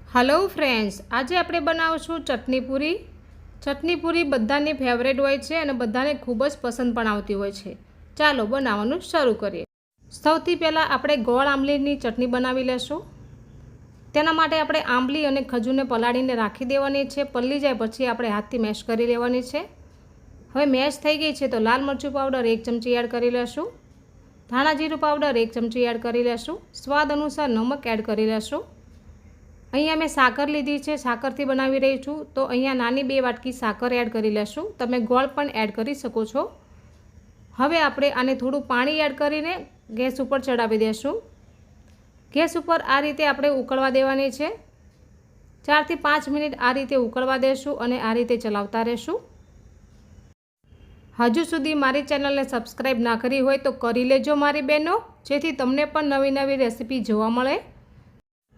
Hello friends, आज આપણે બનાવશું ચટણી પૂરી। ચટણી પૂરી બધાની ફેવરેટ હોય છે અને બધાને ખૂબ જ પસંદ પણ આવતી હોય છે। ચાલો બનાવવાનું શરૂ કરીએ। સૌથી પહેલાં આપણે ગોળ આંબલીની ચટણી બનાવી લેશું। તેના માટે આપણે આંબલી અને ખજૂરને પલાળીને રાખી દેવાની છે। પલળી જાય પછી આપણે હાથથી મેશ કરી લેવાની છે। હવે મેશ થઈ ગઈ છે તો લાલ મરચું પાવડર 1 ચમચી એડ કરી લેશું। ધાણા જીરું પાવડર 1 ચમચી એડ કરી લેશું। સ્વાદ અનુસાર નમક એડ કરી લેશું। અહીંયા મેં સાકર લીધી છે, સાકરથી બનાવી રહી છું તો અહીંયા નાની 2 વાટકી સાકર એડ કરી લેશું। તમે ગોળ પણ એડ કરી શકો છો। હવે આપણે આને થોડું પાણી એડ કરીને ગેસ ઉપર ચડાવી દેશું। ગેસ ઉપર આ રીતે આપણે ઉકળવા દેવાની છે। 4 થી 5 મિનિટ આ રીતે ઉકળવા દેશું અને આ રીતે ચલાવતા રહેશું। હજુ સુધી મારી ચેનલને સબસ્ક્રાઈબ ના કરી હોય તો કરી લેજો મારી બહેનો, જેથી તમને પણ નવી નવી રેસીપી જોવા મળે।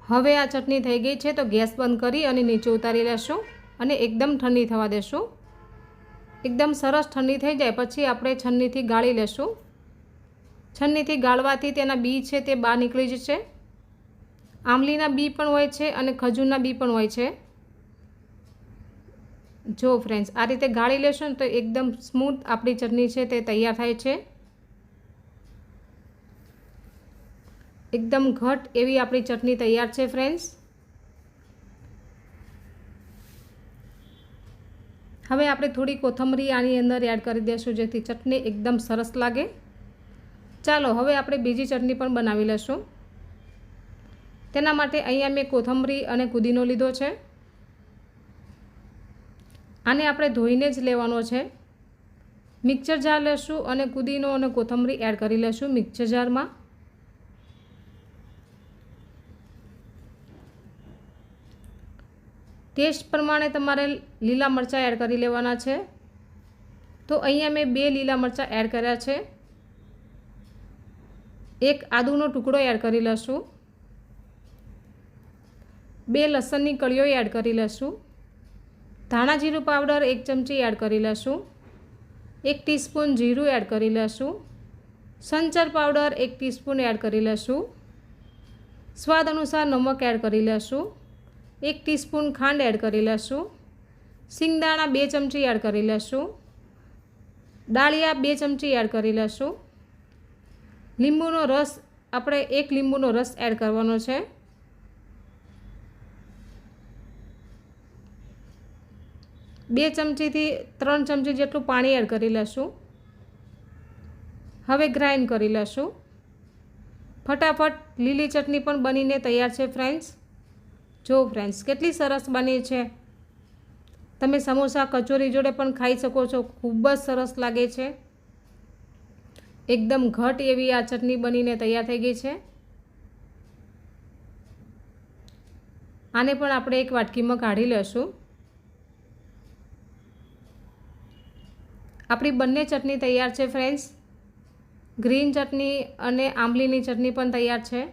હવે આ ચટણી થઈ ગઈ છે તો ગેસ બંધ કરી અને નીચે ઉતારી લેશું અને એકદમ ઠંડી થવા દેશું। એકદમ સરસ ઠંડી થઈ જાય પછી આપણે છન્નીથી ગાળી લેશું। છન્નીથી ગાળવાથી તેના બી છે તે બહાર નીકળી જશે। આંબલીના બી પણ હોય છે અને ખજૂરના બી પણ હોય છે। જો ફ્રેન્ડ્સ, આ રીતે ગાળી લેશો ને તો એકદમ સ્મૂથ આપણી ચટણી છે તે તૈયાર થાય છે। एकदम घट एवी अपनी चटनी तैयार है फ्रेंड्स। हवे आपणे थोड़ी कोथमरी आनी अंदर एड कर देशुं जेथी चटनी एकदम सरस लागे। चालो हवे आपणे बीजी चटनी पण बनावी लेशुं। तेना माटे अहींया मैं कोथमरी अने पुदीनो लीधो छे। आने आपणे धोईने ज लेवानो छे। मिक्सर जार लेशुं अने पुदीनो अने कोथमरी एड करी लेशुं मिक्सर जार में। टेस्ट प्रमाणे तमारे लीला मरचा एड करी लेवाना छे। तो अहींया मैं 2 लीला मरचा एड कर्या छे। 1 आदुनो टुकड़ो एड करी लेशुं। 2 लसणनी कळीओ एड करी लेशुं। धाणा जीरुं पाउडर 1 चमची एड करी लेशुं। 1 टीस्पून जीरुं एड करी लेशुं। संचर पाउडर 1 टीस्पून एड करी लेशुं। स्वाद अनुसार नमक एड करी लेशुं। 1 टीस्पून खांड एड करी लेशुं। सींगदाणा 2 चमची एड करी लेशुं। डाळिया 2 चमची एड करी लेशुं। લીંબુનો રસ આપણે 1 લીંબુનો રસ એડ કરવાનો છે। બે ચમચીથી 3 ચમચી જેટલું પાણી એડ કરી લેશું। હવે ગ્રાઇન્ડ કરી લેશું। ફટાફટ લીલી ચટણી પણ બનીને તૈયાર છે ફ્રેન્ડ્સ। જો ફ્રેન્ડ્સ, કેટલી સરસ બની છે। તમે સમોસા કચોરી જોડે પણ ખાઈ શકો છો। ખૂબ જ સરસ લાગે છે। एकदम घट एवी आ चटनी बनीने तैयार थई गई है। आने पण आपणे एक वाटकी में काढ़ी लेशुं। आपणी बंने चटनी तैयार है फ्रेंड्स। ग्रीन चटनी अने आंबलीनी चटनी पण तैयार है।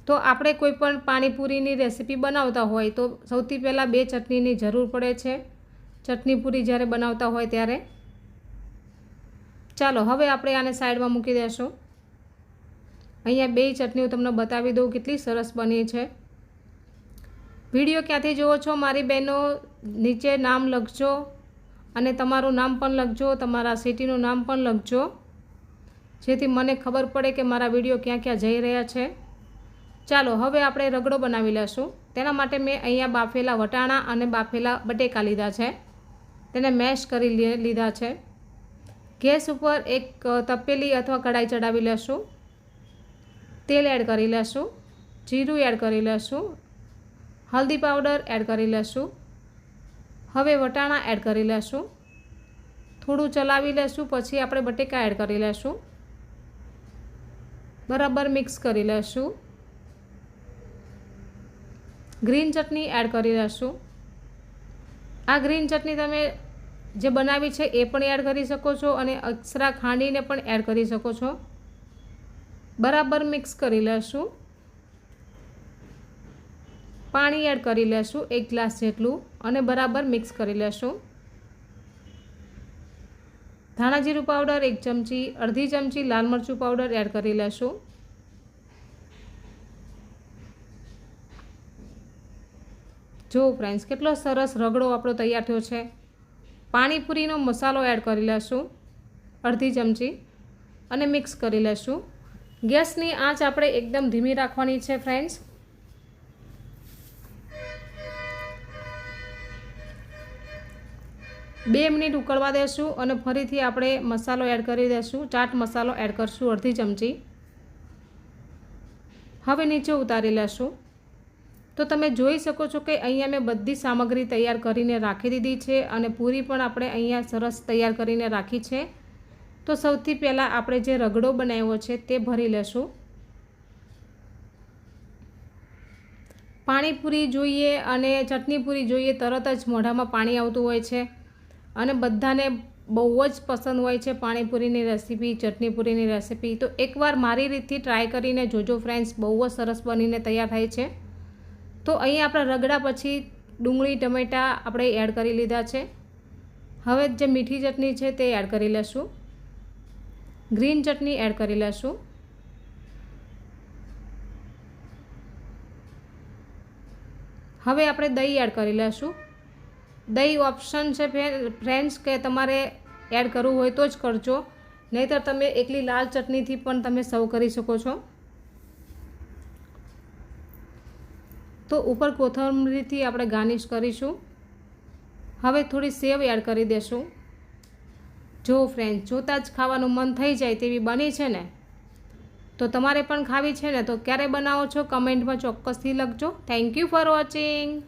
तो आपणे कोईपण पाणीपूरीनी रेसिपी बनावता होय तो सौथी पहेला 2 चटनीनी जरूर पड़े छे। चटनी पूरी ज्यारे बनावता होय त्यारे। चालो हवे आपणे आने साइड में मूकी देशुं। अहींया 2 चटनीओ तमने बतावी दऊं केटली सरस बनी छे। विडियो क्यांथी जोवो छो मारी बहनों, नीचे नाम लखजो अने तमारुं नाम पण लखजो, तमारा सिटीनुं नाम पण लखजो, जेथी मने खबर पड़े के मारा विडियो क्यां क्यां जई रह्या छे। चालो हवे आपणे रगड़ो बनावी लेशुं। तेना माटे मैं अहींया बाफेला वटाणा अने बाफेला बटेका लीधा छे। तेने मेश करी लीधा छे। गैस पर एक तपेली अथवा कढ़ाई चढ़ावी लेशुं। तेल एड करी लेशुं। जीरुं एड करी लेशुं। हल्दी पाउडर एड करी लेशुं। हवे वटाणा एड करी लेशुं। थोड़ुं चलावी लेशुं पछी आपणे बटेका एड करी लेशुं। बराबर मिक्स करी लेशुं। ग्रीन चटनी एड करी लेशुं। आ ग्रीन चटनी तमे जे बनावी छे ए पण एड करी सको छो अने एक्स्ट्रा खांडीने पण एड करी सको छो। बराबर मिक्स करी लेशुं। पाणी एड करी लेशुं 1 ग्लास जेटलुं अने बराबर मिक्स करी लेशुं। धाणा जीरुं पाउडर 1 चमची, अर्धी चमची लाल मरचुं पाउडर एड करी लेशुं। જો ફ્રેન્ડ્સ કેટલો સરસ રગડો આપણો તૈયાર થયો છે. પાણીપુરીનો મસાલો એડ કરી લેશું અડધી ચમચી અને મિક્સ કરી લેશું. ગેસની આંચ આપણે એકદમ ધીમી રાખવાની છે ફ્રેન્ડ્સ. બે મિનિટ ઉકળવા દેશું અને ફરીથી આપણે મસાલો એડ કરી દઈશું. ચાટ મસાલો એડ કરશું અડધી ચમચી. હવે નીચે ઉતારી લેશું. તો તમે જોઈ શકો છો કે અહીંયા મેં બધી સામગ્રી તૈયાર કરીને રાખી દીધી છે અને પૂરી પણ આપણે અહીંયા સરસ તૈયાર કરીને રાખી છે. તો સૌથી પહેલાં આપણે જે રગડો બનાવ્યો છે તે ભરી લેશું. પાણીપુરી જોઈએ અને ચટણી પૂરી જોઈએ તરત જ મોઢામાં પાણી આવતું હોય છે અને બધાને બહુ જ પસંદ હોય છે પાણીપુરીની રેસીપી, ચટણી પૂરીની રેસીપી. તો એકવાર મારી રીતથી ટ્રાય કરીને જોજો ફ્રેન્ડ્સ, બહુ જ સરસ બનીને તૈયાર થાય છે. તો અહીં આપણા રગડા પછી ડુંગળી ટમેટાં આપણે એડ કરી લીધા છે. હવે જે મીઠી ચટણી છે તે એડ કરી લેશું. ગ્રીન ચટણી એડ કરી લેશું. હવે આપણે દહીં એડ કરી લેશું. દહીં ઓપ્શન છે ફ્રેન્ડ્સ, કે તમારે એડ કરવું હોય તો જ કરજો, નહીંતર તમે એકલી લાલ ચટણીથી પણ તમે સર્વ કરી શકો છો. તો ઉપર કોથમરીથી આપણે ગાર્નિશ કરીશું. હવે થોડી સેવ એડ કરી દેશું. જો ફ્રેન્ડ્સ, જોતાં જ ખાવાનું મન થઈ જાય તેવી બની છે ને. તો તમારે પણ ખાવી છે ને તો ક્યારે બનાવો છો કમેન્ટમાં ચોક્કસથી લખજો. Thank you for watching.